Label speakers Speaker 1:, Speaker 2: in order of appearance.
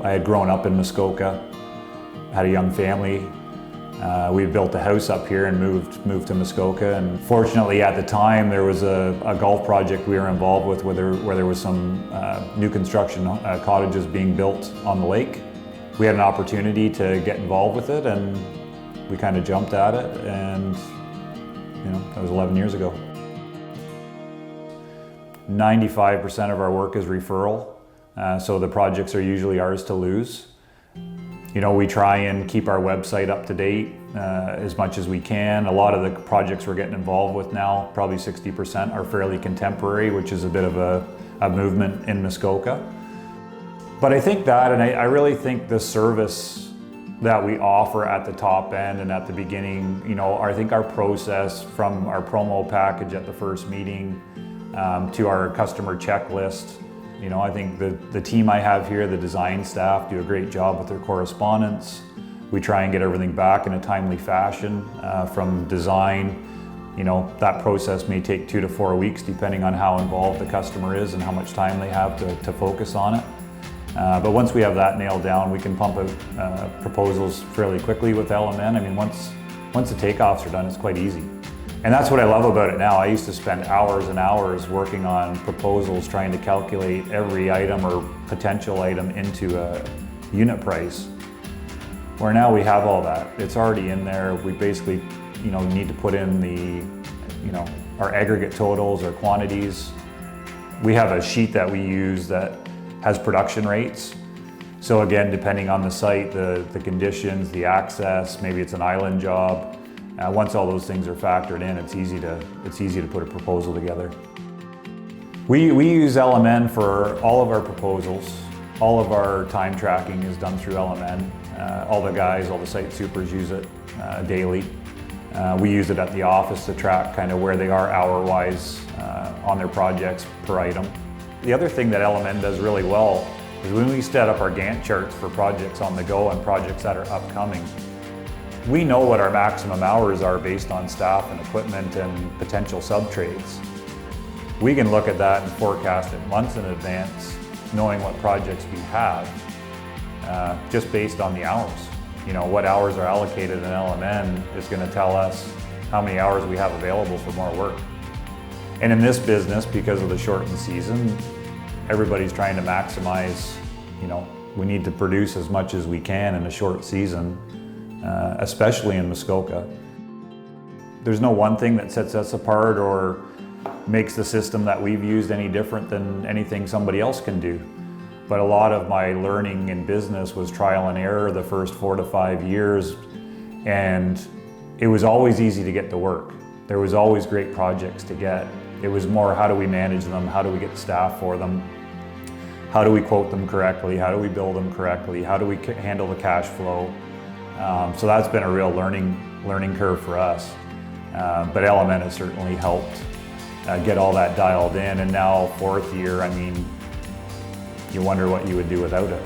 Speaker 1: I had grown up in Muskoka, had a young family. We built a house up here and moved to Muskoka. And fortunately, at the time, there was a golf project we were involved with where there was some new construction cottages being built on the lake. We had an opportunity to get involved with it, and we kind of jumped at it, and that was 11 years ago. 95% of our work is referral, so the projects are usually ours to lose. We try and keep our website up to date as much as we can. A lot of the projects we're getting involved with now, probably 60%, are fairly contemporary, which is a bit of a movement in Muskoka. But I think that, and I really think the service that we offer at the top end and at the beginning, I think our process from our promo package at the first meeting to our customer checklist, I think the team I have here, the design staff, do a great job with their correspondence. We try and get everything back in a timely fashion from design. That process may take 2 to 4 weeks depending on how involved the customer is and how much time they have to focus on it. But once we have that nailed down, we can pump out proposals fairly quickly with LMN. I mean, once the takeoffs are done, it's quite easy. And that's what I love about it now. I used to spend hours and hours working on proposals, trying to calculate every item or potential item into a unit price. Where now we have all that. It's already in there. We basically, need to put in our aggregate totals or quantities. We have a sheet that we use that has production rates. So again, depending on the site, the conditions, the access, maybe it's an island job. Once all those things are factored in, it's easy to put a proposal together. We use LMN for all of our proposals. All of our time tracking is done through LMN. All the guys, all the site supers use it daily. We use it at the office to track kind of where they are hour-wise on their projects per item. The other thing that LMN does really well is when we set up our Gantt charts for projects on the go and projects that are upcoming, we know what our maximum hours are based on staff and equipment and potential sub-trades. We can look at that and forecast it months in advance, knowing what projects we have, just based on the hours. What hours are allocated in LMN is going to tell us how many hours we have available for more work. And in this business, because of the shortened season, everybody's trying to maximize, we need to produce as much as we can in a short season, especially in Muskoka. There's no one thing that sets us apart or makes the system that we've used any different than anything somebody else can do. But a lot of my learning in business was trial and error the first 4 to 5 years, and it was always easy to get to work. There was always great projects to get. It was more, how do we manage them? How do we get staff for them? How do we quote them correctly? How do we bill them correctly? How do we handle the cash flow? So that's been a real learning curve for us. But LMN has certainly helped get all that dialed in. And now, 4th year, you wonder what you would do without it.